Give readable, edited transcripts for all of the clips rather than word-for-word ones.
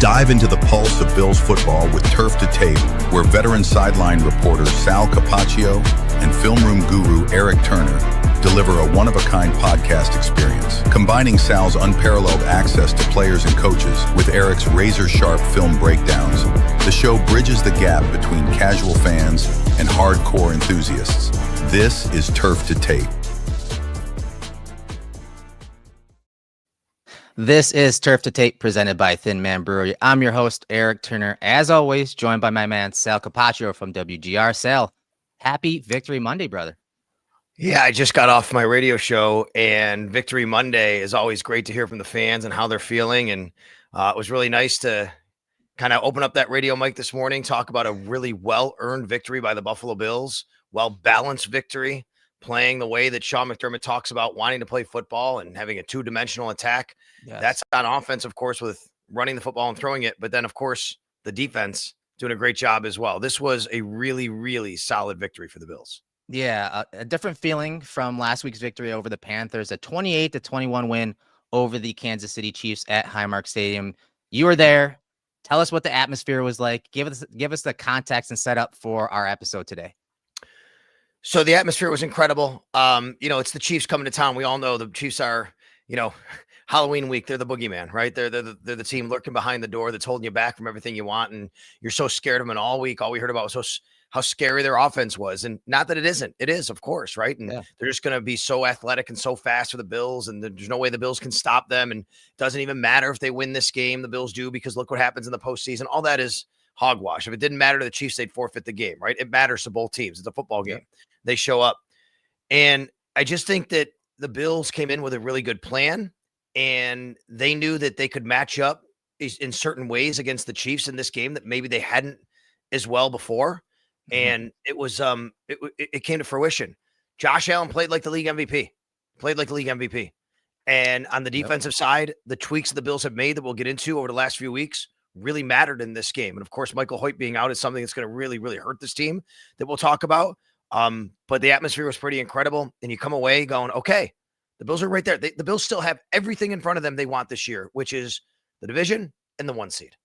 Dive into the pulse of Bills football with Turf to Tape, where veteran sideline reporter Sal Capaccio and film room guru Erik deliver a one-of-a-kind podcast experience, combining Sal's unparalleled access to players and coaches with Erik's razor-sharp film breakdowns. The show bridges the gap between casual fans and hardcore enthusiasts. This is Turf to Tape. This is Turf to Tape presented by Thin Man Brewery. I'm your host, Erik Turner, as always, joined by my man, Sal Capaccio from WGR. Sal, happy Victory Monday, brother. Yeah, I just got off my radio show, and Victory Monday is always great to hear from the fans and how they're feeling. And it was really nice to kind of open up that radio mic this morning, talk about a really well-earned victory by the Buffalo Bills, well-balanced victory, playing the way that Sean McDermott talks about wanting to play football and having a two-dimensional attack. Yes. That's on offense, of course, with running the football and throwing it. But then, of course, the defense doing a great job as well. This was a really, really solid victory for the Bills. Yeah, a different feeling from last week's victory over the Panthers, a 28-21 win over the Kansas City Chiefs at Highmark Stadium. You were there. Tell us what the atmosphere was like. Give us the context and setup for our episode today. So the atmosphere was incredible. It's the Chiefs coming to town. We all know the Chiefs are, Halloween week. They're the boogeyman, right? They're the team lurking behind the door that's holding you back from everything you want, and you're so scared of them. And all week, all we heard about was how scary their offense was. And not that it isn't. It is, of course, right? And they're just going to be so athletic and so fast for the Bills, and there's no way the Bills can stop them. And it doesn't even matter if they win this game. The Bills do, because look what happens in the postseason. All that is hogwash. If it didn't matter to the Chiefs, they'd forfeit the game, right? It matters to both teams. It's a football game. They show up. And I just think that the Bills came in with a really good plan, and they knew that they could match up in certain ways against the Chiefs in this game that maybe they hadn't as well before. And it was it came to fruition. Josh Allen played like the league MVP. And on the defensive side, the tweaks the Bills have made that we'll get into over the last few weeks really mattered in this game. And of course, Michael Hoyt being out is something that's going to really, really hurt this team that we'll talk about. But the atmosphere was pretty incredible. And you come away going, okay, the Bills are right there. The Bills still have everything in front of them they want this year, which is the division and the 1 seed.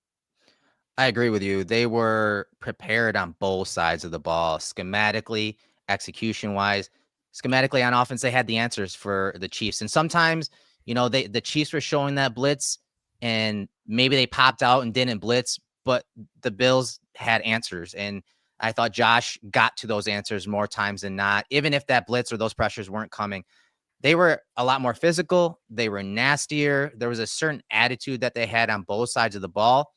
I agree with you. They were prepared on both sides of the ball, schematically, execution-wise. Schematically on offense, they had the answers for the Chiefs. And sometimes, the Chiefs were showing that blitz, and maybe they popped out and didn't blitz, but the Bills had answers. And I thought Josh got to those answers more times than not. Even if that blitz or those pressures weren't coming, they were a lot more physical. They were nastier. There was a certain attitude that they had on both sides of the ball.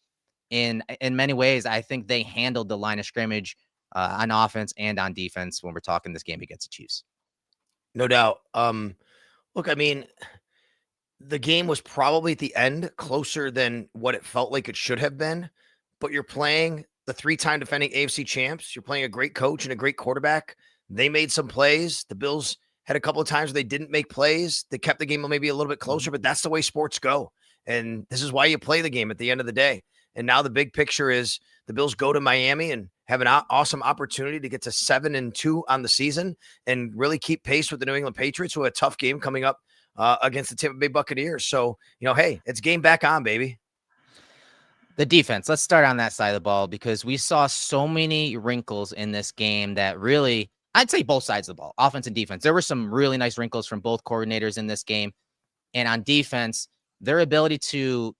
In many ways, I think they handled the line of scrimmage on offense and on defense when we're talking this game against the Chiefs. No doubt. Look, I mean, the game was probably at the end closer than what it felt like it should have been, but you're playing the 3-time defending AFC champs. You're playing a great coach and a great quarterback. They made some plays. The Bills had a couple of times where they didn't make plays. They kept the game maybe a little bit closer, but that's the way sports go. And this is why you play the game at the end of the day. And now the big picture is the Bills go to Miami and have an awesome opportunity to get to 7-2 on the season and really keep pace with the New England Patriots, who have a tough game coming up against the Tampa Bay Buccaneers. So, hey, it's game back on, baby. The defense, let's start on that side of the ball, because we saw so many wrinkles in this game that really, I'd say both sides of the ball, offense and defense. There were some really nice wrinkles from both coordinators in this game. And on defense, their ability to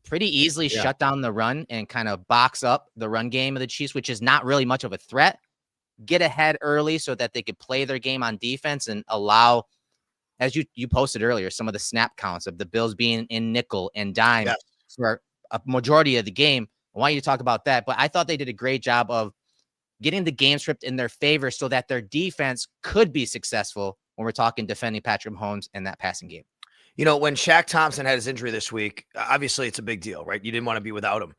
pretty easily shut down the run and kind of box up the run game of the Chiefs, which is not really much of a threat, get ahead early so that they could play their game on defense and allow, as you posted earlier, some of the snap counts of the Bills being in nickel and dime for a majority of the game. I want you to talk about that, but I thought they did a great job of getting the game script in their favor so that their defense could be successful when we're talking defending Patrick Mahomes in that passing game. When Shaq Thompson had his injury this week, obviously it's a big deal, right? You didn't want to be without him.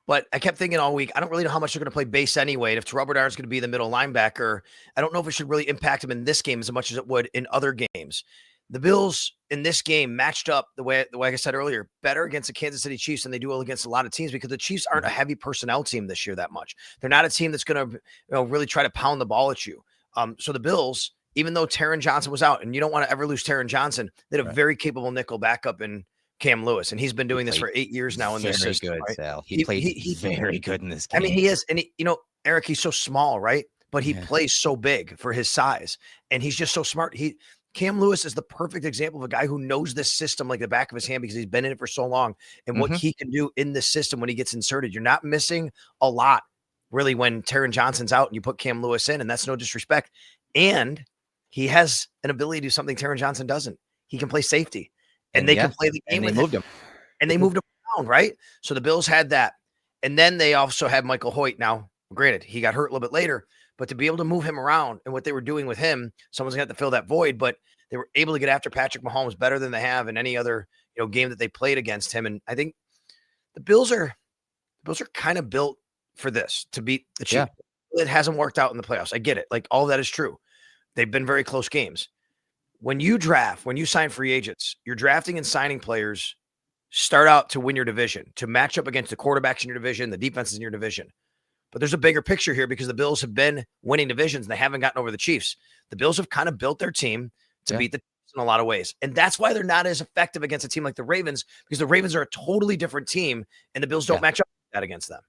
But I kept thinking all week, I don't really know how much they're going to play base anyway. And if Terrell Bernard is going to be the middle linebacker, I don't know if it should really impact him in this game as much as it would in other games. The Bills in this game matched up the way I said earlier, better against the Kansas City Chiefs than they do against a lot of teams, because the Chiefs aren't a heavy personnel team this year that much. They're not a team that's going to really try to pound the ball at you. So the Bills, even though Taron Johnson was out, and you don't want to ever lose Taron Johnson, they had a very capable nickel backup in Cam Lewis, and he's been doing this played for 8 years now in this very system, good, right? Sal. He played very good in this I game. mean, he is, and Erik, he's so small, right? But he Yeah. plays so big for his size, and he's just so smart. Cam Lewis is the perfect example of a guy who knows this system like the back of his hand because he's been in it for so long, and what he can do in this system when he gets inserted. You're not missing a lot, really, when Taron Johnson's out and you put Cam Lewis in, and that's no disrespect. And he has an ability to do something Taron Johnson doesn't. He can play safety, and they can play the game and they with moved him. and they moved him around, right? So the Bills had that. And then they also had Michael Hoyt. Now, granted, he got hurt a little bit later, but to be able to move him around and what they were doing with him, someone's going to have to fill that void. But they were able to get after Patrick Mahomes better than they have in any other game that they played against him. And I think the Bills are kind of built for this, to beat the Chiefs. Yeah. It hasn't worked out in the playoffs. I get it. Like, all that is true. They've been very close games. When you sign free agents, you're drafting and signing players start out to win your division, to match up against the quarterbacks in your division, the defenses in your division. But there's a bigger picture here because the Bills have been winning divisions and they haven't gotten over the Chiefs. The Bills have kind of built their team to beat the Chiefs in a lot of ways. And that's why they're not as effective against a team like the Ravens, because the Ravens are a totally different team and the Bills don't match up that against them.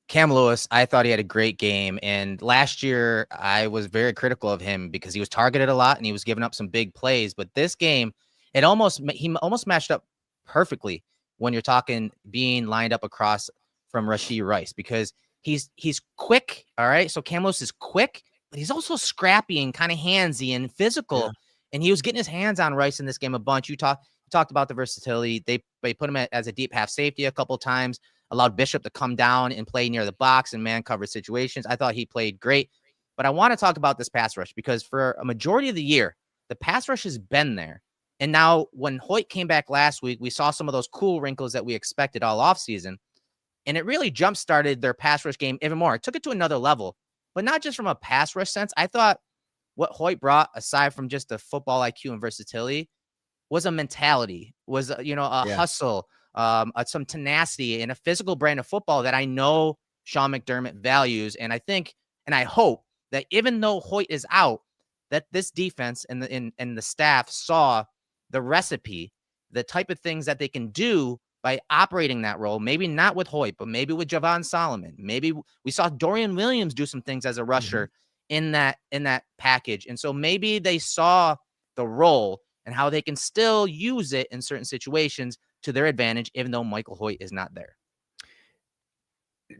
Cam Lewis, I thought he had a great game. And last year, I was very critical of him because he was targeted a lot and he was giving up some big plays. But this game, he almost matched up perfectly when you're talking being lined up across from Rashee Rice, because he's quick. All right. So Cam Lewis is quick, but he's also scrappy and kind of handsy and physical. Yeah. And he was getting his hands on Rice in this game a bunch. You talked about the versatility. They put him as a deep half safety a couple times, allowed Bishop to come down and play near the box in man coverage situations. I thought he played great. But I want to talk about this pass rush because for a majority of the year, the pass rush has been there. And now when Hoyt came back last week, we saw some of those cool wrinkles that we expected all offseason. And it really jump-started their pass rush game even more. It took it to another level, but not just from a pass rush sense. I thought what Hoyt brought, aside from just the football IQ and versatility, was a mentality, was a hustle, some tenacity, and a physical brand of football that I know Sean McDermott values. And I think, and I hope that even though Hoyt is out, that this defense and the staff saw the recipe, the type of things that they can do by operating that role. Maybe not with Hoyt, but maybe with Javon Solomon. Maybe we saw Dorian Williams do some things as a rusher in that package. And so maybe they saw the role and how they can still use it in certain situations to their advantage, even though Michael Hoyt is not there.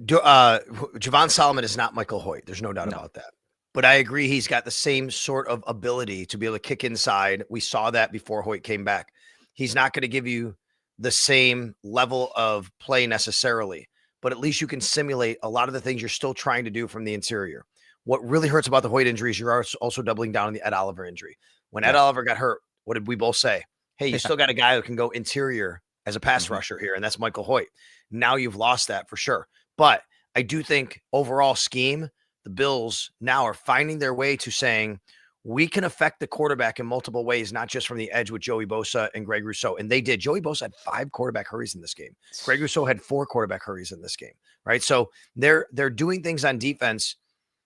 Javon Solomon is not Michael Hoyt. There's no doubt about that. But I agree, he's got the same sort of ability to be able to kick inside. We saw that before Hoyt came back. He's not going to give you the same level of play necessarily, but at least you can simulate a lot of the things you're still trying to do from the interior. What really hurts about the Hoyt injury is you're also doubling down on the Ed Oliver injury. When Ed Oliver got hurt, what did we both say? Hey, you still got a guy who can go interior as a pass rusher here, and that's Michael Hoyt. Now you've lost that for sure. But I do think overall scheme, the Bills now are finding their way to saying, we can affect the quarterback in multiple ways, not just from the edge with Joey Bosa and Greg Rousseau. And they did. Joey Bosa had 5 quarterback hurries in this game. Greg Rousseau had 4 quarterback hurries in this game, right? So they're doing things on defense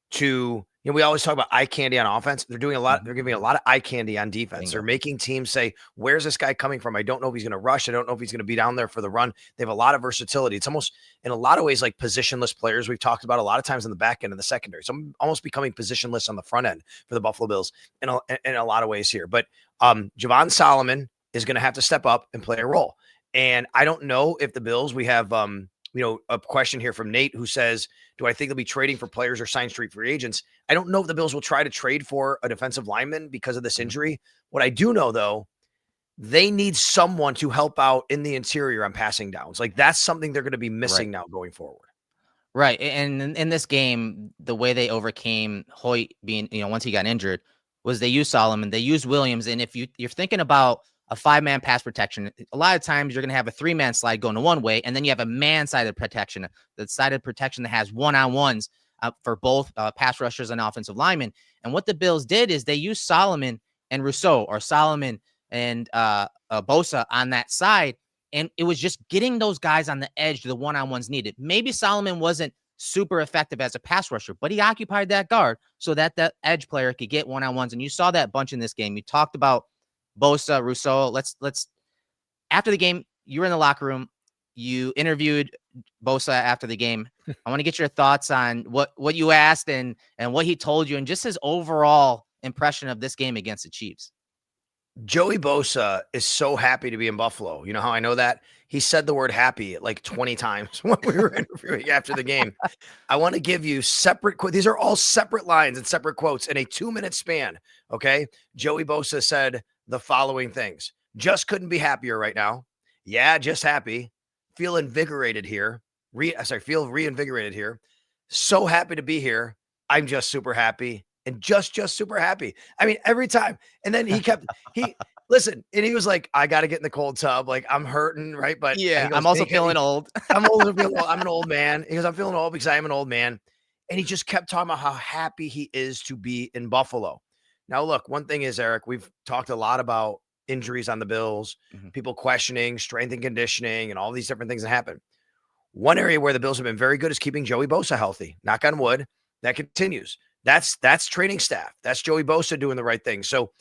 to, we always talk about eye candy on offense. They're doing a lot. They're giving a lot of eye candy on defense. They're making teams say, where's this guy coming from? I don't know if he's going to rush. I don't know if he's going to be down there for the run. They have a lot of versatility. It's almost in a lot of ways like positionless players. We've talked about a lot of times in the back end and the secondary. So I'm almost becoming positionless on the front end for the Buffalo Bills in a lot of ways here. But Javon Solomon is going to have to step up and play a role. And I don't know if the Bills, we have a question here from Nate who says, do I think they'll be trading for players or sign street free agents? I don't know if the Bills will try to trade for a defensive lineman because of this injury. What I do know, though, they need someone to help out in the interior on passing downs. Like, that's something they're going to be missing now going forward. Right. And in this game, the way they overcame Hoyt being, once he got injured, was they used Solomon, they used Williams. And if you're thinking about a 5-man pass protection, a lot of times you're going to have a 3-man slide going to one way, and then you have a man-sided protection, the sided protection that has one-on-ones for both pass rushers and offensive linemen. And what the Bills did is they used Solomon and Rousseau, or Solomon and Bosa on that side, and it was just getting those guys on the edge to the one-on-ones needed. Maybe Solomon wasn't super effective as a pass rusher, but he occupied that guard so that the edge player could get one-on-ones, and you saw that bunch in this game. You talked about Bosa, Rousseau. Let's after the game, you were in the locker room. You interviewed Bosa after the game. I want to get your thoughts on what you asked and what he told you and just his overall impression of this game against the Chiefs. Joey Bosa is so happy to be in Buffalo. You know how I know that? He said the word happy like 20 times when we were interviewing after the game. I want to give you separate quotes. These are all separate lines and separate quotes in a 2-minute span. Okay. Joey Bosa said the following things. Just couldn't be happier right now. Yeah, just happy. Feel invigorated here. Feel reinvigorated here. So happy to be here. I'm just super happy. And just super happy. I mean, every time. And then listen, and he was like, I got to get in the cold tub. Like, I'm hurting, right? But yeah, goes, I'm also feeling old. I'm an old man. He goes, I'm feeling old because I am an old man. And he just kept talking about how happy he is to be in Buffalo. Now, look, one thing is, Erik, we've talked a lot about injuries on the Bills, people questioning strength and conditioning and all these different things that happen. One area where the Bills have been very good is keeping Joey Bosa healthy. Knock on wood. That continues. That's training staff. That's Joey Bosa doing the right thing. So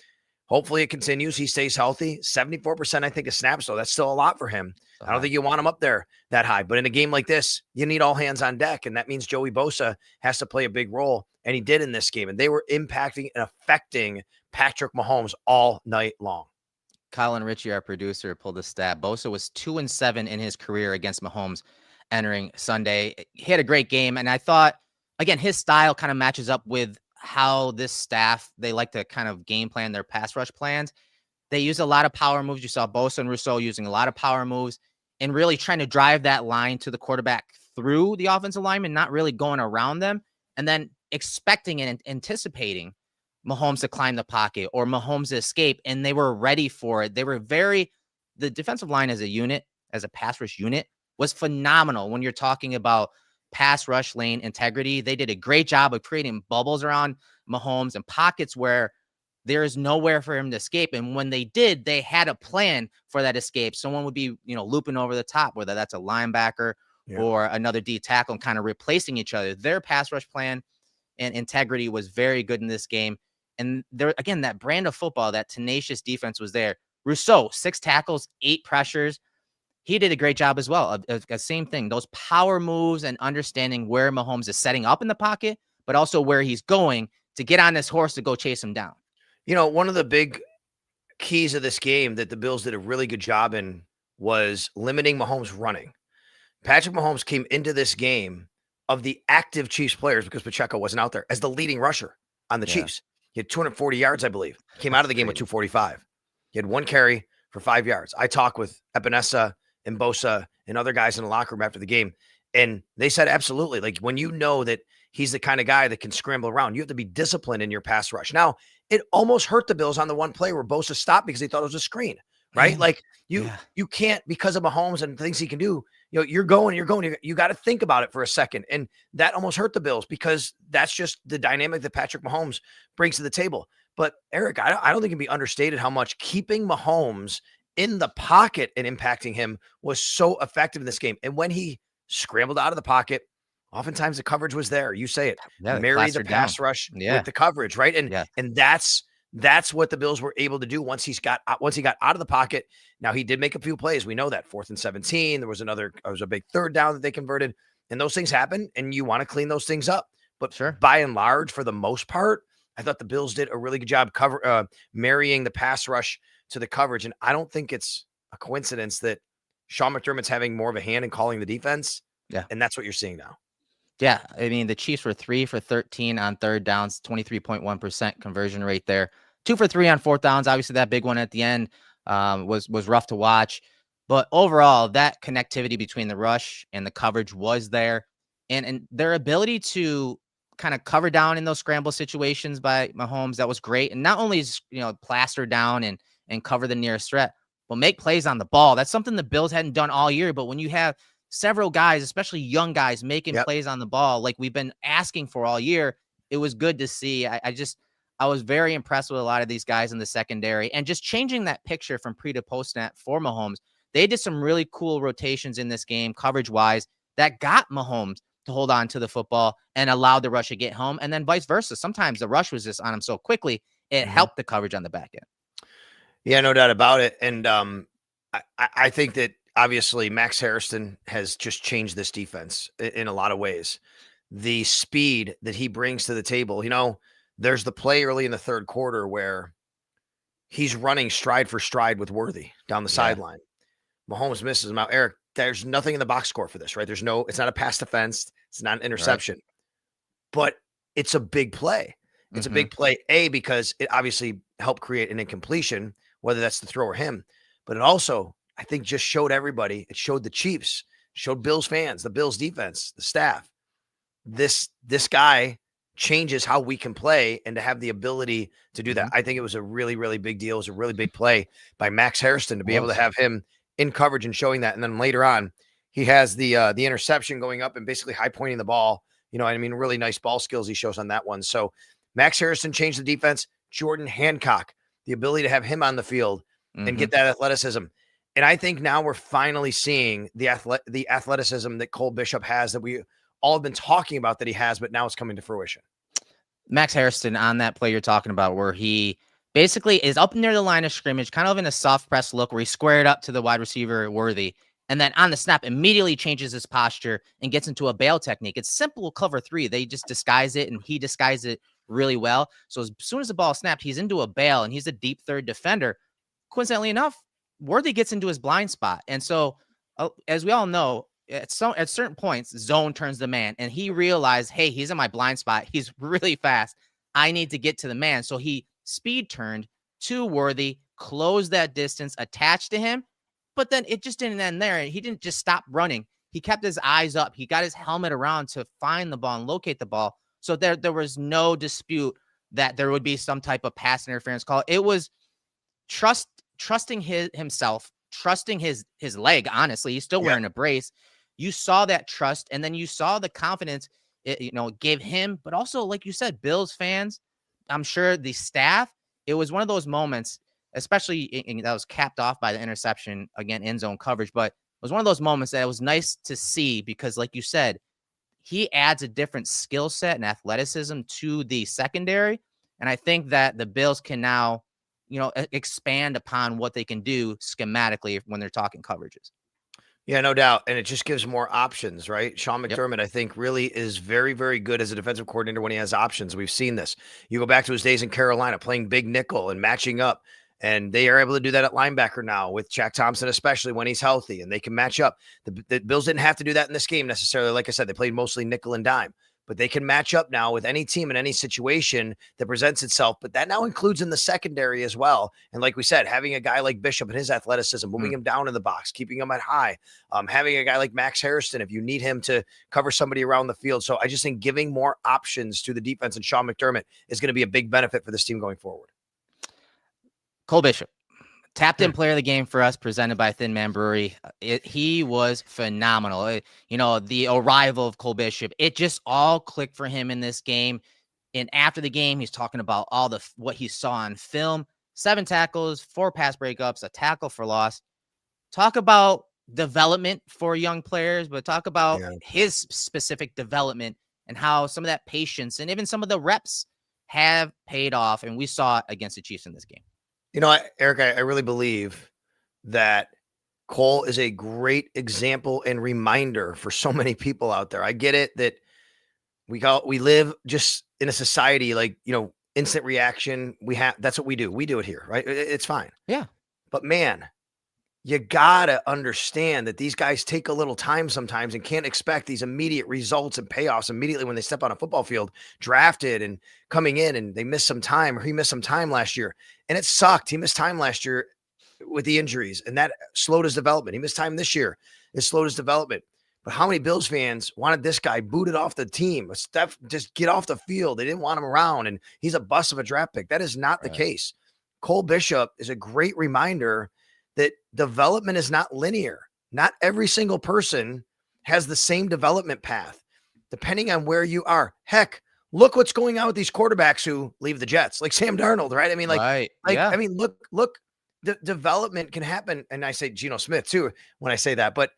hopefully it continues. He stays healthy. 74%, I think, of snaps, though. That's still a lot for him. I don't think you want him up there that high. But in a game like this, you need all hands on deck. And that means Joey Bosa has to play a big role. And he did in this game. And they were impacting and affecting Patrick Mahomes all night long. Colin Ritchie, our producer, pulled a stat. Bosa was 2-7 in his career against Mahomes entering Sunday. He had a great game. And I thought, again, his style kind of matches up with how this staff, they like to kind of game plan their pass rush plans. They use a lot of power moves. You saw Bosa and Rousseau using a lot of power moves and really trying to drive that line to the quarterback through the offensive lineman, not really going around them, and then expecting and anticipating Mahomes to climb the pocket or Mahomes to escape, and they were ready for it. The defensive line as a unit, as a pass rush unit, was phenomenal when you're talking about pass rush lane integrity. They did a great job of creating bubbles around Mahomes and pockets where there is nowhere for him to escape. And when they did, they had a plan for that escape. Someone would be, looping over the top, whether that's a linebacker or another D tackle, and kind of replacing each other. Their pass rush plan and integrity was very good in this game. And there, again, that brand of football, that tenacious defense was there. Rousseau, 6 tackles, 8 pressures. He did a great job as well. The same thing, those power moves and understanding where Mahomes is setting up in the pocket, but also where he's going to get on this horse to go chase him down. One of the big keys of this game that the Bills did a really good job in was limiting Mahomes running. Patrick Mahomes came into this game of the active Chiefs players, because Pacheco wasn't out there, as the leading rusher on the Chiefs. He had 240 yards, I believe. Came out of the game with 245. He had 1 carry for 5 yards. I talked with Epinesa and Bosa and other guys in the locker room after the game, and they said absolutely. Like, when you know that he's the kind of guy that can scramble around, you have to be disciplined in your pass rush. Now, it almost hurt the Bills on the one play where Bosa stopped because he thought it was a screen, right? Yeah. Like, you can't, because of Mahomes and things he can do, you're going, you got to think about it for a second. And that almost hurt the Bills, because that's just the dynamic that Patrick Mahomes brings to the table. But Erik, I don't think it can be understated how much keeping Mahomes in the pocket and impacting him was so effective in this game. And when he scrambled out of the pocket, oftentimes the coverage was there. You say it, marry the pass rush with the coverage, right? And that's what the Bills were able to do once he got out of the pocket. Now, he did make a few plays. We know that 4th and 17. There was a big 3rd down that they converted, and those things happen, and you want to clean those things up. But by and large, for the most part, I thought the Bills did a really good job marrying the pass rush to the coverage. And I don't think it's a coincidence that Sean McDermott's having more of a hand in calling the defense. Yeah. And that's what you're seeing now. Yeah. I mean, the Chiefs were 3 for 13 on 3rd downs, 23.1% conversion rate there. 2 for 3 on 4th downs. Obviously, that big one at the end was rough to watch. But overall, that connectivity between the rush and the coverage was there. And their ability to kind of cover down in those scramble situations by Mahomes, that was great. And not only is, plaster down and cover the nearest threat, but make plays on the ball. That's something the Bills hadn't done all year. But when you have several guys, especially young guys, making plays on the ball like we've been asking for all year, it was good to see. I was very impressed with a lot of these guys in the secondary, and just changing that picture from pre to post snap for Mahomes. They did some really cool rotations in this game, coverage wise, that got Mahomes to hold on to the football and allowed the rush to get home, and then vice versa. Sometimes the rush was just on him so quickly, it helped the coverage on the back end. Yeah, no doubt about it. And I think that obviously Max Harrison has just changed this defense in a lot of ways. The speed that he brings to the table, there's the play early in the third quarter where he's running stride for stride with Worthy down the sideline. Mahomes misses him out. Erik, there's nothing in the box score for this, right? It's not a pass defense. It's not an interception, but it's a big play. It's a big play, because it obviously helped create an incompletion, whether that's the throw or him, but it also, I think, just showed everybody. It showed the Chiefs, showed Bills fans, the Bills defense, the staff. This guy changes how we can play, and to have the ability to do that. I think it was a really, really big deal. It was a really big play by Max Harrison to be able to have him in coverage and showing that. And then later on, he has the interception going up and basically high pointing the ball. Really nice ball skills he shows on that one. So Max Harrison changed the defense. Jordan Hancock, the ability to have him on the field and get that athleticism. And I think now we're finally seeing the athleticism that Cole Bishop has, that we all have been talking about that he has, but now it's coming to fruition. Max Harrison on that play you're talking about, where he basically is up near the line of scrimmage, kind of in a soft press look where he squared up to the wide receiver Worthy. And then on the snap, immediately changes his posture and gets into a bail technique. It's simple cover 3. They just disguise it, and he disguised it really well. So as soon as the ball snapped, he's into a bail, and he's a deep third defender. Coincidentally enough, Worthy gets into his blind spot. And so, as we all know, at certain points, zone turns the man, and he realized, hey, he's in my blind spot. He's really fast. I need to get to the man. So he speed turned to Worthy, closed that distance, attached to him. But then it just didn't end there. And he didn't just stop running. He kept his eyes up. He got his helmet around to find the ball and locate the ball. So there was no dispute that there would be some type of pass interference call. It was trusting himself, trusting his leg. Honestly, he's still wearing a brace. You saw that trust, and then you saw the confidence it gave him. But also, like you said, Bills fans, I'm sure the staff. It was one of those moments, especially that was capped off by the interception, again, end zone coverage. But it was one of those moments that it was nice to see, because like you said, he adds a different skill set and athleticism to the secondary. And I think that the Bills can now, expand upon what they can do schematically when they're talking coverages. Yeah, no doubt. And it just gives more options, right? Sean McDermott, I think, really is very, very good as a defensive coordinator when he has options. We've seen this. You go back to his days in Carolina playing big nickel and matching up. And they are able to do that at linebacker now with Jack Thompson, especially when he's healthy, and they can match up. The Bills didn't have to do that in this game necessarily. Like I said, they played mostly nickel and dime, but they can match up now with any team in any situation that presents itself. But that now includes in the secondary as well. And like we said, having a guy like Bishop and his athleticism, moving him down in the box, keeping him at high, having a guy like Max Harrison, if you need him to cover somebody around the field. So I just think giving more options to the defense and Sean McDermott is going to be a big benefit for this team going forward. Cole Bishop, tapped in player of the game for us, presented by Thin Man Brewery. He was phenomenal. The arrival of Cole Bishop, it just all clicked for him in this game. And after the game, he's talking about what he saw on film: 7 tackles, 4 pass breakups, a tackle for loss. Talk about development for young players, but talk about his specific development and how some of that patience and even some of the reps have paid off. And we saw it against the Chiefs in this game. Erik, I really believe that Cole is a great example and reminder for so many people out there. I get it that we live just in a society like, instant reaction. That's what we do. We do it here, right? It's fine. Yeah. But man, you gotta understand that these guys take a little time sometimes and can't expect these immediate results and payoffs immediately when they step on a football field, drafted and coming in, and they miss some time, or he missed some time last year. And it sucked. He missed time last year with the injuries, and that slowed his development. He missed time this year. It slowed his development. But how many Bills fans wanted this guy booted off the team? Just get off the field. They didn't want him around, and he's a bust of a draft pick. That is not the case. Cole Bishop is a great reminder that development is not linear. Not every single person has the same development path, depending on where you are. Heck, look what's going on with these quarterbacks who leave the Jets, like Sam Darnold, right? I mean, look, the development can happen. And I say Geno Smith too, when I say that, but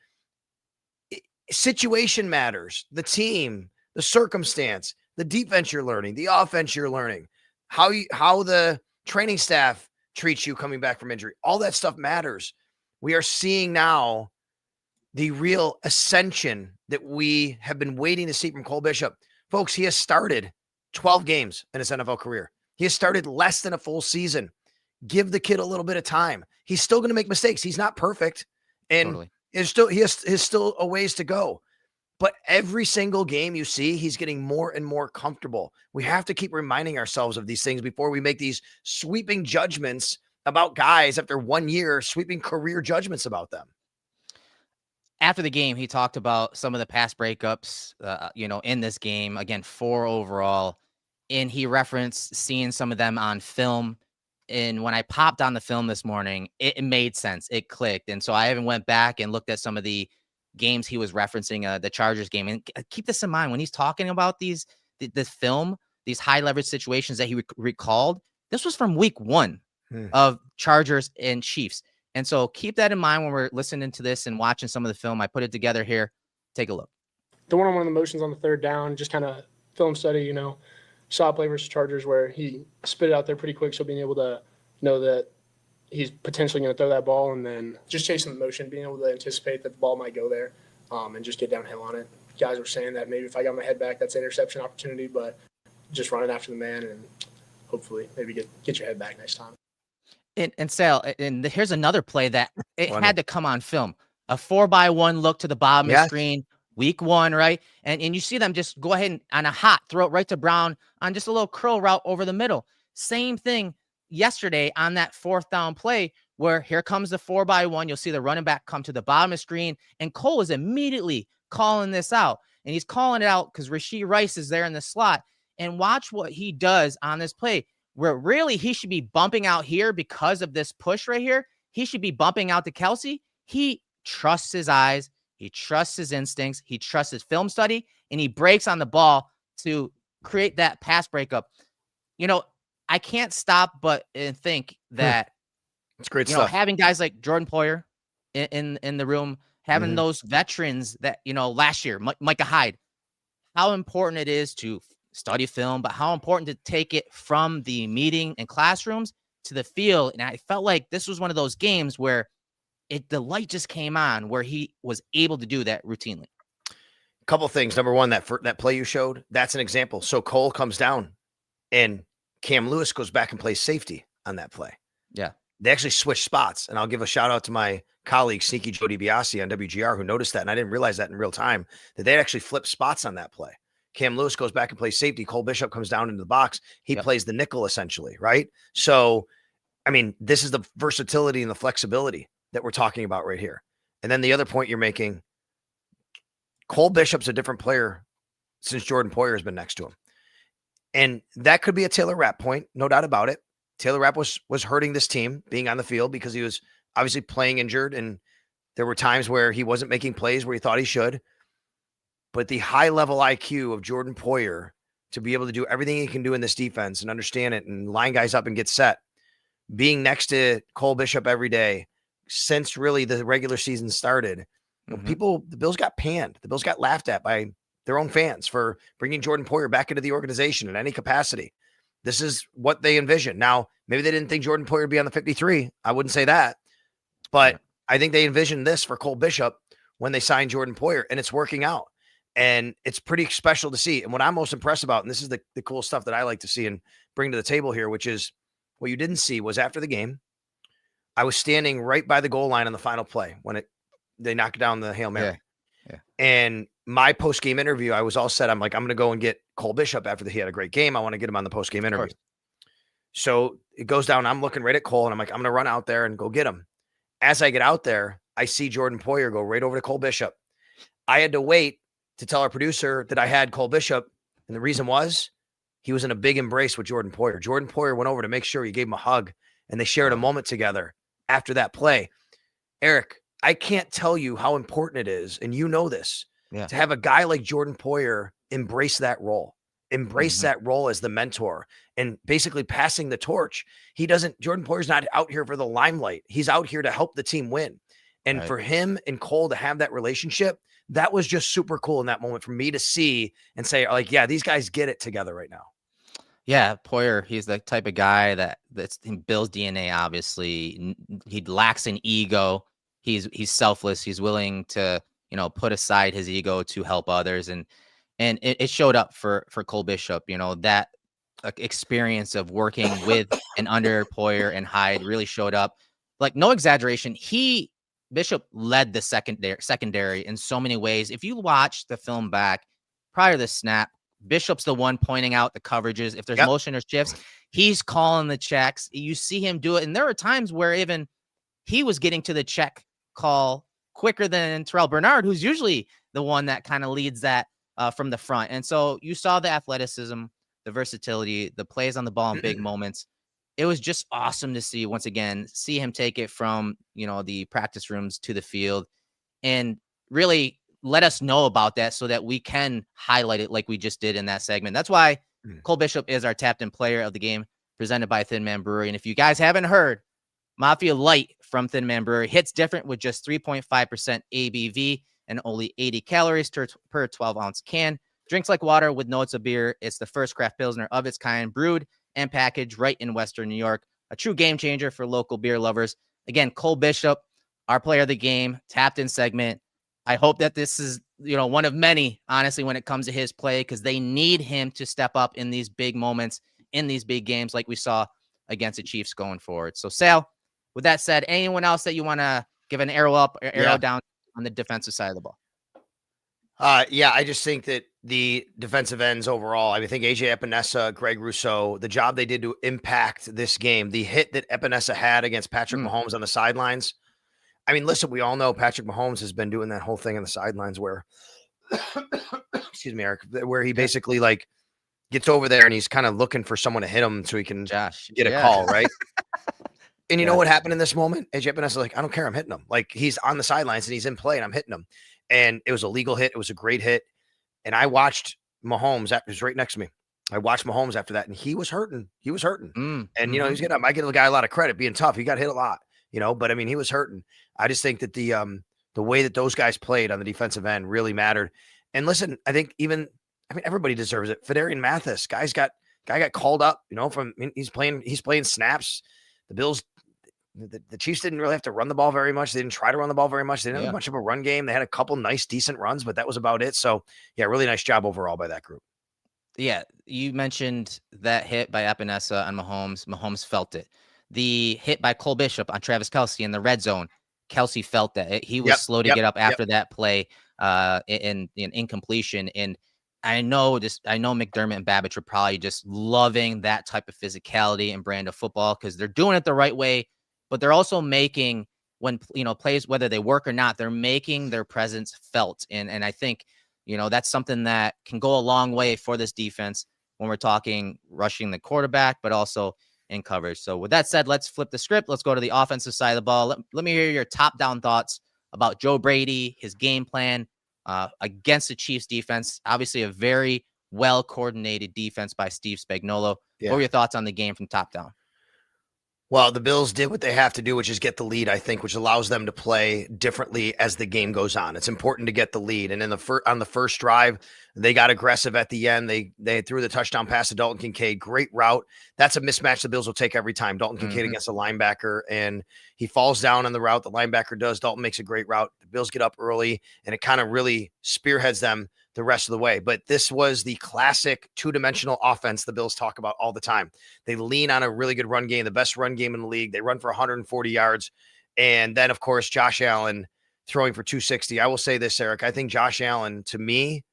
situation matters. The team, the circumstance, the defense you're learning, the offense you're learning, how the training staff treats you coming back from injury. All that stuff matters. We are seeing now the real ascension that we have been waiting to see from Cole Bishop. Folks, he has started 12 games in his NFL career. He has started less than a full season. Give the kid a little bit of time. He's still going to make mistakes. He's not perfect. And Totally. he has still a ways to go. But every single game you see, he's getting more and more comfortable. We have to keep reminding ourselves of these things before we make these sweeping judgments about guys after 1 year, sweeping career judgments about them. After the game, he talked about some of the pass breakups, in this game. Again, 4 overall. And he referenced seeing some of them on film. And when I popped on the film this morning, it made sense. It clicked. And so I even went back and looked at some of the games he was referencing, the Chargers game. And keep this in mind when he's talking about the film, these high leverage situations that he recalled. This was from week 1 of Chargers and Chiefs. And so keep that in mind when we're listening to this and watching some of the film. I put it together here. Take a look. The one-on-one motions on the third down, just kind of film study, saw play versus Chargers where he spit it out there pretty quick. So being able to know that he's potentially going to throw that ball, and then just chasing the motion, being able to anticipate that the ball might go there, and just get downhill on it. Guys were saying that maybe if I got my head back, that's an interception opportunity, but just running after the man and hopefully maybe get your head back next time. And Sal, and here's another play that it had to come on film. A 4x1 look to the bottom of the screen, week 1, right? And you see them just go ahead and on a hot throw it right to Brown on just a little curl route over the middle. Same thing yesterday on that 4th down play where here comes the 4x1. You'll see the running back come to the bottom of the screen, and Cole is immediately calling this out. And he's calling it out because Rashee Rice is there in the slot. And watch what he does on this play, where really he should be bumping out here because of this push right here. He should be bumping out to Kelsey. He trusts his eyes. He trusts his instincts. He trusts his film study, and he breaks on the ball to create that pass breakup. I can't stop but think that it's great stuff. Having guys like Jordan Poyer in the room, having those veterans that, last year, Micah Hyde, how important it is to study film, but how important to take it from the meeting and classrooms to the field. And I felt like this was one of those games where the light just came on, where he was able to do that routinely. Couple things. Number one, that play you showed, that's an example. So Cole comes down and Cam Lewis goes back and plays safety on that play. Yeah. They actually switched spots. And I'll give a shout out to my colleague, Sneaky Joe DiBiase on WGR, who noticed that. And I didn't realize that in real time, that they actually flipped spots on that play. Cam Lewis goes back and plays safety. Cole Bishop comes down into the box. He plays the nickel essentially, right? So, this is the versatility and the flexibility that we're talking about right here. And then the other point you're making, Cole Bishop's a different player since Jordan Poyer has been next to him. And that could be a Taylor Rapp point, no doubt about it. Taylor Rapp was hurting this team being on the field because he was obviously playing injured, and there were times where he wasn't making plays where he thought he should. But the high-level IQ of Jordan Poyer to be able to do everything he can do in this defense and understand it and line guys up and get set, being next to Cole Bishop every day since really the regular season started, the Bills got panned. The Bills got laughed at by their own fans for bringing Jordan Poyer back into the organization in any capacity. This is what they envisioned. Now, maybe they didn't think Jordan Poyer would be on the 53. I wouldn't say that. But I think they envisioned this for Cole Bishop when they signed Jordan Poyer, and it's working out. And it's pretty special to see. And what I'm most impressed about, and this is the cool stuff that I like to see and bring to the table here, which is what you didn't see was after the game, I was standing right by the goal line on the final play when they knocked down the Hail Mary. Yeah. And my post-game interview, I was all set. I'm like, I'm going to go and get Cole Bishop after he had a great game. I want to get him on the post-game interview. So it goes down. I'm looking right at Cole, and I'm like, I'm going to run out there and go get him. As I get out there, I see Jordan Poyer go right over to Cole Bishop. I had to wait to tell our producer that I had Cole Bishop. And the reason was he was in a big embrace with Jordan Poyer. Jordan Poyer went over to make sure he gave him a hug, and they shared a moment together after that play. Erik, I can't tell you how important it is, and you know this, to have a guy like Jordan Poyer embrace that role, that role as the mentor and basically passing the torch. Jordan Poyer's not out here for the limelight. He's out here to help the team win. And for him and Cole to have that relationship, that was just super cool in that moment for me to see and say, like, yeah, these guys get it together right now. Yeah, Poyer, he's the type of guy that's in Bill's DNA, obviously. He lacks an ego. He's selfless. He's willing to put aside his ego to help others. And it showed up for Cole Bishop, that experience of working with and under Poyer and Hyde really showed up. Like, no exaggeration. Bishop led the secondary in so many ways. If you watch the film back prior to the snap, Bishop's the one pointing out the coverages. If there's motion or shifts, he's calling the checks. You see him do it. And there were times where even he was getting to the check call quicker than Terrell Bernard, who's usually the one that kind of leads that from the front. And so you saw the athleticism, the versatility, the plays on the ball in big moments. It was just awesome to see, once again, see him take it from, the practice rooms to the field and really let us know about that so that we can highlight it like we just did in that segment. That's why Cole Bishop is our Captain Player of the Game, presented by Thin Man Brewery. And if you guys haven't heard, Mafia Light from Thin Man Brewery hits different with just 3.5% ABV and only 80 calories per 12-ounce can. Drinks like water with notes of beer. It's the first craft Pilsner of its kind, brewed and packaged right in Western New York. A true game changer for local beer lovers. Again, Cole Bishop, our player of the game, tapped in segment. I hope that this is, one of many, honestly, when it comes to his play, because they need him to step up in these big moments, in these big games like we saw against the Chiefs going forward. So, Sal, with that said, anyone else that you want to give an arrow up or arrow down on the defensive side of the ball? I just think that the defensive ends overall, I think AJ Epinesa, Greg Rousseau, the job they did to impact this game, the hit that Epinesa had against Patrick Mahomes on the sidelines. I mean, listen, we all know Patrick Mahomes has been doing that whole thing on the sidelines where, excuse me, Erik, where he basically gets over there and he's kind of looking for someone to hit him so he can get a call, right? And you know what happened in this moment? AJ Epinesa like, I don't care, I'm hitting him. Like, he's on the sidelines and he's in play and I'm hitting him. And it was a legal hit. It was a great hit. And I watched Mahomes. He was right next to me. I watched Mahomes after that, and he was hurting. He was hurting. And, he was getting up. I give the guy a lot of credit being tough. He got hit a lot, but I mean, he was hurting. I just think that the way that those guys played on the defensive end really mattered. And listen, I think everybody deserves it. Fedarian Mathis, guy got called up, he's playing snaps. The Bills, the Chiefs didn't really have to run the ball very much. They didn't try to run the ball very much. They didn't have much of a run game. They had a couple nice, decent runs, but that was about it. So, really nice job overall by that group. Yeah, you mentioned that hit by Epinesa on Mahomes. Mahomes felt it. The hit by Cole Bishop on Travis Kelce in the red zone. Kelce felt that. He was slow to get up after that play in incompletion. And I know McDermott and Babbage are probably just loving that type of physicality and brand of football because they're doing it the right way. But they're also making, when, plays, whether they work or not, they're making their presence felt. And I think, that's something that can go a long way for this defense when we're talking rushing the quarterback, but also in coverage. So with that said, let's flip the script. Let's go to the offensive side of the ball. Let me hear your top-down thoughts about Joe Brady, his game plan against the Chiefs defense. Obviously, a very well-coordinated defense by Steve Spagnuolo. What were your thoughts on the game from top down? Well, the Bills did what they have to do, which is get the lead, I think, which allows them to play differently as the game goes on. It's important to get the lead. And on the first drive, they got aggressive at the end. They threw the touchdown pass to Dalton Kincaid. Great route. That's a mismatch the Bills will take every time. Dalton Kincaid against a linebacker, and he falls down on the route. The linebacker does. Dalton makes a great route. The Bills get up early, and it kind of really spearheads them the rest of the way. But this was the classic two-dimensional offense the Bills talk about all the time. They lean on a really good run game, the best run game in the league. They run for 140 yards. And then, of course, Josh Allen throwing for 260. I will say this, Erik. I think Josh Allen, to me,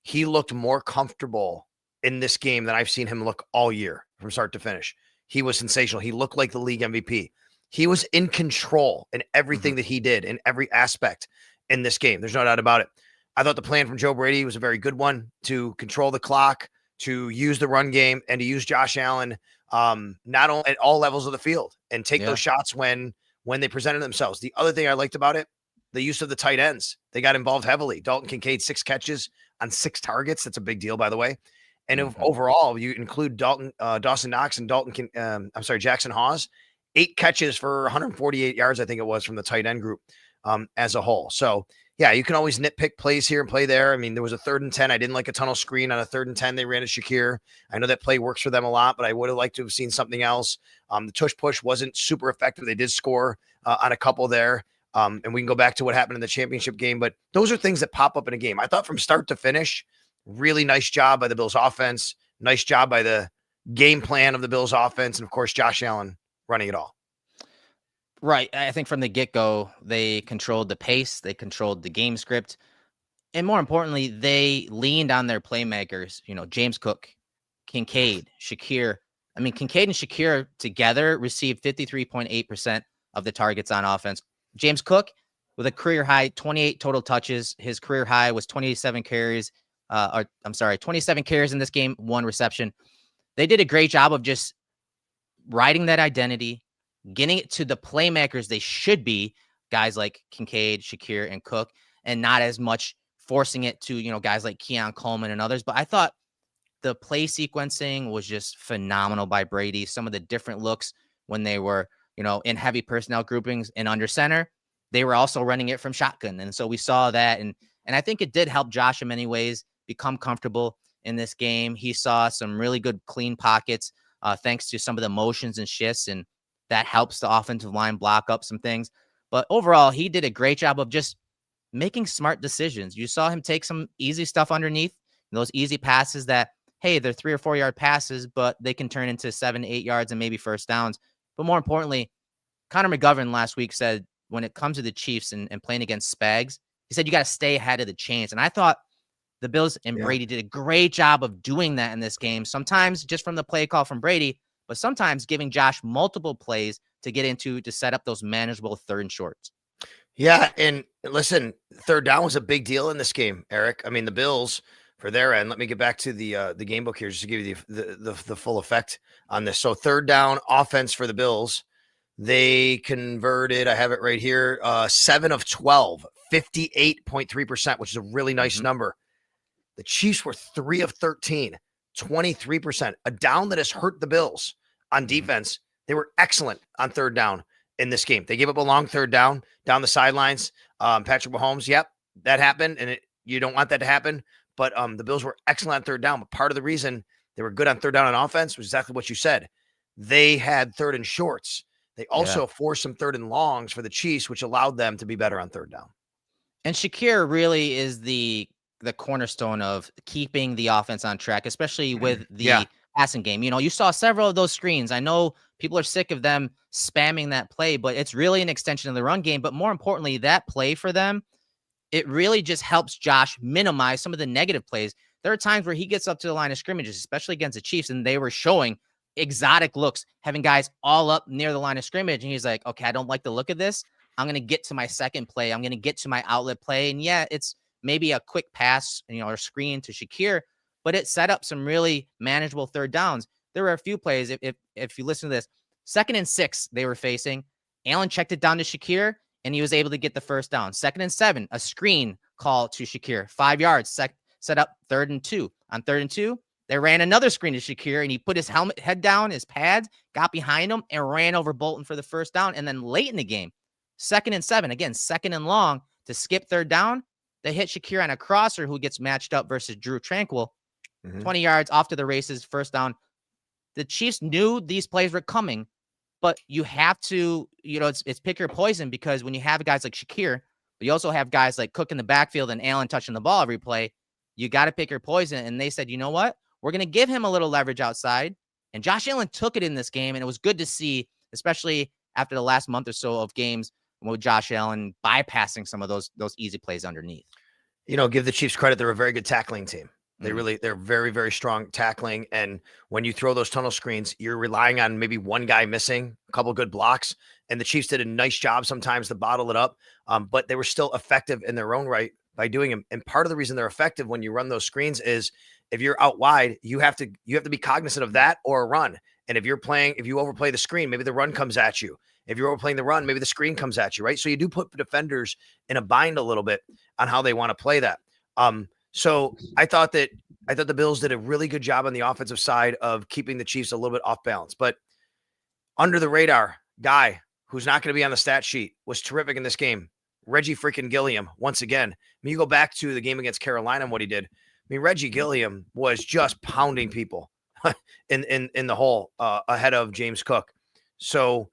he looked more comfortable in this game than I've seen him look all year from start to finish. He was sensational. He looked like the league MVP. He was in control in everything that he did, in every aspect in this game. There's no doubt about it. I thought the plan from Joe Brady was a very good one, to control the clock, to use the run game, and to use Josh Allen not only at all levels of the field and take those shots when they presented themselves. The other thing I liked about it, the use of the tight ends. They got involved heavily. Dalton Kincaid, 6 catches on 6 targets. That's a big deal, by the way. And if overall, you include Dawson Knox and Jackson Hawes, 8 catches for 148 yards, I think it was, from the tight end group as a whole. So, you can always nitpick plays here and play there. I mean, there was a 3rd and 10. I didn't like a tunnel screen on a 3rd and 10. They ran to Shakir. I know that play works for them a lot, but I would have liked to have seen something else. The tush push wasn't super effective. They did score on a couple there. And we can go back to what happened in the championship game, but those are things that pop up in a game. I thought from start to finish, really nice job by the Bills offense. Nice job by the game plan of the Bills offense. And of course, Josh Allen running it all. Right. I think from the get-go, they controlled the pace, they controlled the game script, and more importantly, they leaned on their playmakers, James Cook, Kincaid, Shakir. I mean, Kincaid and Shakir together received 53.8% of the targets on offense. James Cook with a career high 28 total touches. His career high was 27 carries. 27 carries in this game, 1 reception. They did a great job of just riding that identity, getting it to the playmakers they should be, guys like Kincaid, Shakir, and Cook, and not as much forcing it to, guys like Keon Coleman and others. But I thought the play sequencing was just phenomenal by Brady. Some of the different looks when they were, in heavy personnel groupings and under center, they were also running it from shotgun. And so we saw that. And I think it did help Josh in many ways become comfortable in this game. He saw some really good clean pockets thanks to some of the motions and shifts. And that helps the offensive line block up some things. But overall, he did a great job of just making smart decisions. You saw him take some easy stuff underneath, those easy passes that, hey, they're 3 or 4 yard passes, but they can turn into 7, 8 yards and maybe first downs. But more importantly, Connor McGovern last week said when it comes to the Chiefs and playing against Spags, he said you got to stay ahead of the chains. And I thought the Bills and Brady did a great job of doing that in this game. Sometimes just from the play call from Brady, but sometimes giving Josh multiple plays to set up those manageable 3rd and shorts. Yeah, and listen, 3rd down was a big deal in this game, Eric. I mean, the Bills, for their end, let me get back to the game book here just to give you the full effect on this. So 3rd down offense for the Bills, they converted, I have it right here, 7 of 12, 58.3%, which is a really nice number. The Chiefs were 3 of 13, 23%, a down that has hurt the Bills on defense. They were excellent on 3rd down in this game. They gave up a long 3rd down the sidelines. Patrick Mahomes, yep, that happened, and you don't want that to happen. But the Bills were excellent on 3rd down. But part of the reason they were good on 3rd down on offense was exactly what you said. They had 3rd and shorts. They also forced some 3rd and longs for the Chiefs, which allowed them to be better on 3rd down. And Shakir really is the cornerstone of keeping the offense on track, especially with the passing game. You saw several of those screens. I know people are sick of them spamming that play, but it's really an extension of the run game. But more importantly, that play for them, it really just helps Josh minimize some of the negative plays. There are times where he gets up to the line of scrimmages, especially against the Chiefs, and they were showing exotic looks, having guys all up near the line of scrimmage. And he's like, okay, I don't like the look of this. I'm going to get to my second play. I'm going to get to my outlet play. And it's maybe a quick pass, or screen to Shakir, but it set up some really manageable 3rd downs. There were a few plays. If you listen to this, 2nd and 6, they were facing. Allen checked it down to Shakir, and he was able to get the 1st down. 2nd and 7, a screen call to Shakir, 5 yards, set up 3rd and 2. On 3rd and 2, they ran another screen to Shakir, and he put his head down, his pads, got behind him, and ran over Bolton for the 1st down. And then late in the game, 2nd and 7, again, 2nd and long to skip 3rd down. They hit Shakir on a crosser who gets matched up versus Drew Tranquil. 20 yards off to the races, 1st down. The Chiefs knew these plays were coming, but you have to, it's pick your poison, because when you have guys like Shakir, but you also have guys like Cook in the backfield and Allen touching the ball every play, you got to pick your poison. And they said, you know what? We're going to give him a little leverage outside. And Josh Allen took it in this game, and it was good to see, especially after the last month or so of games with Josh Allen bypassing some of those easy plays underneath. Give the Chiefs credit. They're a very good tackling team. They're very, very strong tackling. And when you throw those tunnel screens, you're relying on maybe one guy missing, a couple good blocks. And the Chiefs did a nice job sometimes to bottle it up. But they were still effective in their own right by doing them. And part of the reason they're effective when you run those screens is if you're out wide, you have to be cognizant of that or a run. And if you overplay the screen, maybe the run comes at you. If you're overplaying the run, maybe the screen comes at you, right? So you do put the defenders in a bind a little bit on how they want to play that. So I thought the Bills did a really good job on the offensive side of keeping the Chiefs a little bit off balance. But under the radar guy who's not going to be on the stat sheet was terrific in this game. Reggie freaking Gilliam, once again. I mean, you go back to the game against Carolina and what he did. I mean, Reggie Gilliam was just pounding people in the hole ahead of James Cook. So,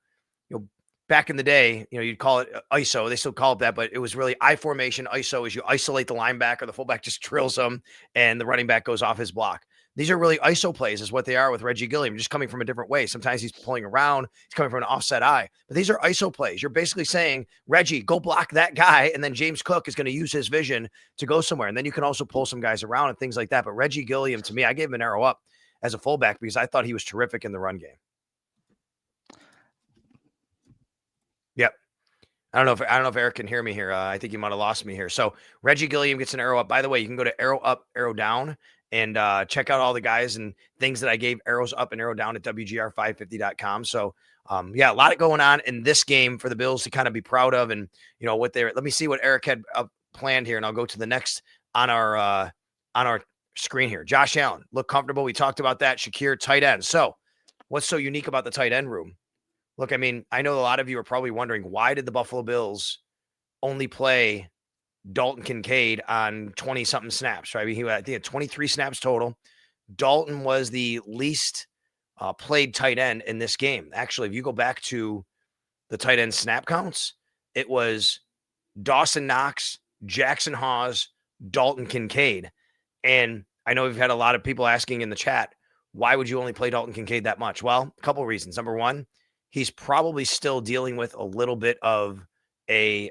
back in the day, you'd call it ISO. They still call it that, but it was really I formation. ISO is you isolate the linebacker, the fullback just drills them, and the running back goes off his block. These are really ISO plays is what they are with Reggie Gilliam, just coming from a different way. Sometimes he's pulling around, he's coming from an offset eye, but these are ISO plays. You're basically saying, Reggie, go block that guy, and then James Cook is going to use his vision to go somewhere. And then you can also pull some guys around and things like that. But Reggie Gilliam, to me, I gave him an arrow up as a fullback because I thought he was terrific in the run game. Yep. I don't know if Erik can hear me here. I think you might have lost me here. So Reggie Gilliam gets an arrow up. By the way, you can go to arrow up, arrow down, and check out all the guys and things that I gave arrows up and arrow down at WGR550.com. So a lot going on in this game for the Bills to kind of be proud of. And let me see what Erik had planned here, and I'll go to the next on our screen here. Josh Allen, look comfortable. We talked about that. Shakir, tight end. So what's so unique about the tight end room? Look, I mean, I know a lot of you are probably wondering, why did the Buffalo Bills only play Dalton Kincaid on 20-something snaps, right? I mean, he had 23 snaps total. Dalton was the least played tight end in this game. Actually, if you go back to the tight end snap counts, it was Dawson Knox, Jackson Hawes, Dalton Kincaid. And I know we've had a lot of people asking in the chat, why would you only play Dalton Kincaid that much? Well, a couple of reasons. Number one, he's probably still dealing with a little bit of an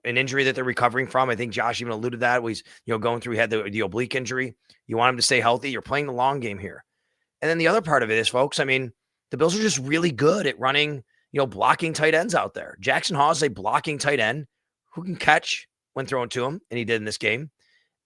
injury that they're recovering from. I think Josh even alluded to that. He's, going through, he had the oblique injury. You want him to stay healthy. You're playing the long game here. And then the other part of it is, folks, I mean, the Bills are just really good at running, blocking tight ends out there. Jackson Hawes is a blocking tight end who can catch when thrown to him, and he did in this game.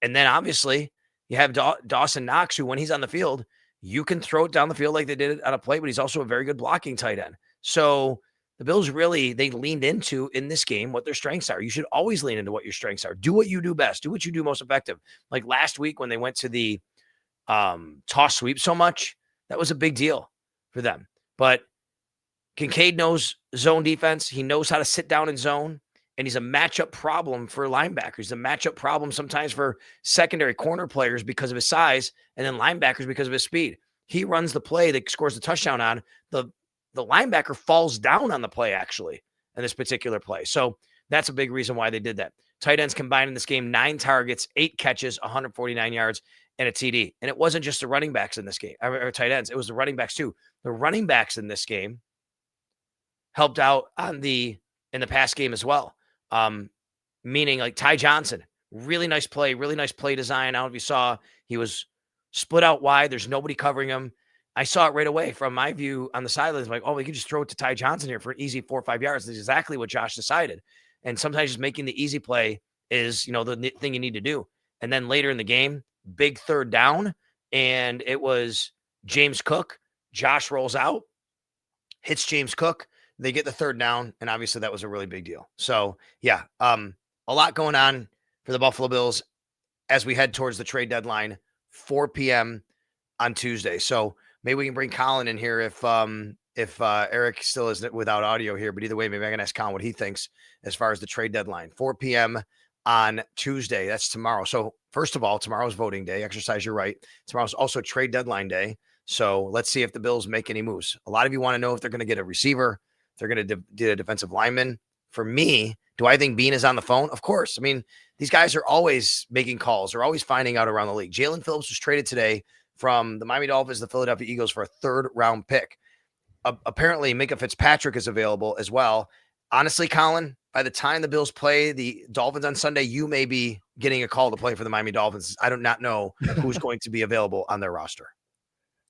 And then obviously you have Dawson Knox, who when he's on the field, you can throw it down the field like they did on a play, but he's also a very good blocking tight end. So the Bills really, they leaned into in this game what their strengths are. You should always lean into what your strengths are. Do what you do best. Do what you do most effective. Like last week when they went to the toss sweep so much, that was a big deal for them. But Kincaid knows zone defense. He knows how to sit down in zone. And he's a matchup problem for linebackers. He's a matchup problem sometimes for secondary corner players because of his size, and then linebackers because of his speed. He runs the play that scores the touchdown on. The linebacker falls down on the play, actually, in this particular play. So that's a big reason why they did that. Tight ends combined in this game, 9 targets, 8 catches, 149 yards, and a TD. And it wasn't just the running backs in this game, or tight ends. It was the running backs, too. The running backs in this game helped out in the pass game as well. Meaning like Ty Johnson, really nice play design. I don't know if you saw, he was split out wide. There's nobody covering him. I saw it right away from my view on the sidelines. Like, we could just throw it to Ty Johnson here for an easy 4 or 5 yards. That's exactly what Josh decided. And sometimes just making the easy play is, the thing you need to do. And then later in the game, big third down, and it was James Cook. Josh rolls out, hits James Cook. They get the third down, and obviously that was a really big deal. So, yeah, a lot going on for the Buffalo Bills as we head towards the trade deadline, 4 p.m. on Tuesday. So maybe we can bring Colin in here if Erik still is without audio here. But either way, maybe I can ask Colin what he thinks as far as the trade deadline. 4 p.m. on Tuesday. That's tomorrow. So first of all, tomorrow's voting day. Exercise your right. Tomorrow's also trade deadline day. So let's see if the Bills make any moves. A lot of you want to know if they're going to get a receiver. They're going to do a defensive lineman. For me, do I think Bean is on the phone? Of course. I mean, these guys are always making calls. They're always finding out around the league. Jalen Phillips was traded today from the Miami Dolphins to the Philadelphia Eagles for a 3rd-round pick. Apparently, Minka Fitzpatrick is available as well. Honestly, Colin, by the time the Bills play the Dolphins on Sunday, you may be getting a call to play for the Miami Dolphins. I do not know who's going to be available on their roster.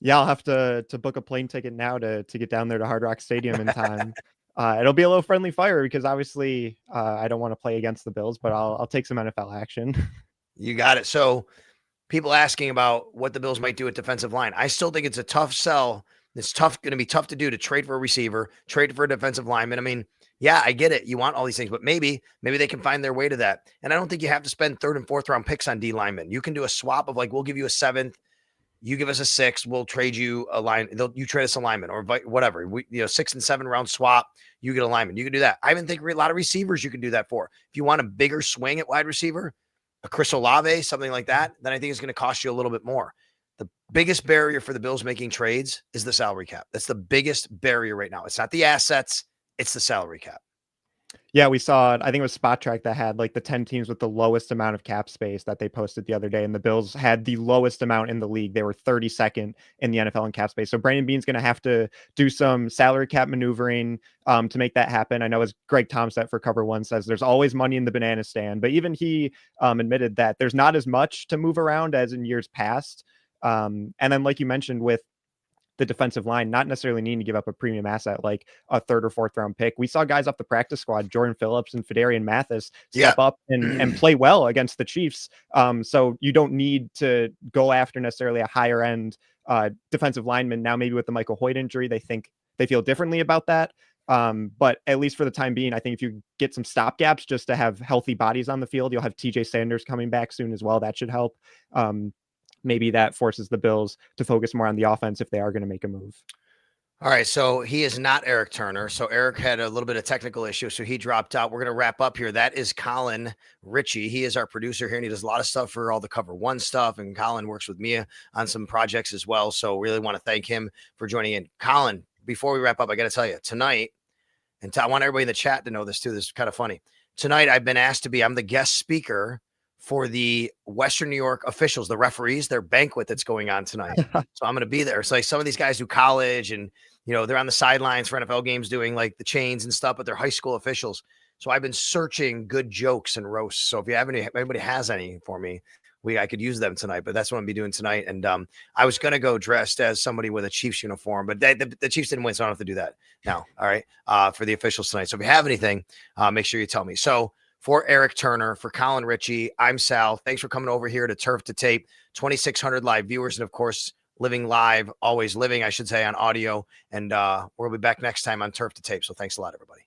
Yeah, I'll have to book a plane ticket now to get down there to Hard Rock Stadium in time. It'll be a little friendly fire because obviously I don't want to play against the Bills, but I'll take some NFL action. You got it. So people asking about what the Bills might do at defensive line. I still think it's a tough sell. It's going to be tough to do to trade for a receiver, trade for a defensive lineman. I mean, yeah, I get it. You want all these things, but maybe they can find their way to that. And I don't think you have to spend 3rd and 4th round picks on D linemen. You can do a swap of like, we'll give you a 7th. You give us a 6, we'll trade you a line. You trade us a lineman or whatever. 6 and 7 round swap, you get a lineman. You can do that. I even think a lot of receivers you can do that for. If you want a bigger swing at wide receiver, a Chris Olave, something like that, then I think it's going to cost you a little bit more. The biggest barrier for the Bills making trades is the salary cap. That's the biggest barrier right now. It's not the assets. it's the salary cap. Yeah, we saw, I think it was Spot Track that had like the 10 teams with the lowest amount of cap space that they posted the other day. And the Bills had the lowest amount in the league. They were 32nd in the NFL in cap space. So Brandon Beane's going to have to do some salary cap maneuvering to make that happen. I know as Greg Tomset for Cover One says, there's always money in the banana stand, but even he admitted that there's not as much to move around as in years past. And then like you mentioned with the defensive line, not necessarily needing to give up a premium asset like a third or fourth round pick. We saw guys off the practice squad, Jordan Phillips and Fedarian Mathis, step up and play well against the Chiefs. So you don't need to go after necessarily a higher end defensive lineman. Now, maybe with the Michael Hoyt injury, they feel differently about that. But at least for the time being, I think if you get some stopgaps just to have healthy bodies on the field, you'll have TJ Sanders coming back soon as well. That should help. Maybe that forces the Bills to focus more on the offense if they are going to make a move. All right, so he is not Erik Turner. So Erik had a little bit of technical issue, so he dropped out. We're going to wrap up here. That is Colin Ritchie. He is our producer here, and he does a lot of stuff for all the Cover One stuff, and Colin works with Mia on some projects as well. So really want to thank him for joining in. Colin, before we wrap up, I got to tell you, tonight, and I want everybody in the chat to know this too, this is kind of funny. Tonight, I've been asked to be, I'm the guest speaker for the Western New York officials, the referees, their banquet that's going on tonight. So I'm going to be there. So like some of these guys do college and, you know, they're on the sidelines for NFL games doing like the chains and stuff, but they're high school officials. So I've been searching good jokes and roasts. So if you have anybody has any for me, I could use them tonight, but that's what I'm be doing tonight. And I was going to go dressed as somebody with a Chiefs uniform, but the Chiefs didn't win, so I don't have to do that now. All right. For the officials tonight. So if you have anything, make sure you tell me. So for Erik Turner, for Colin Ritchie, I'm Sal. Thanks for coming over here to Turf to Tape. 2,600 live viewers, and of course, living live, always living, I should say, on audio. And we'll be back next time on Turf to Tape. So thanks a lot, everybody.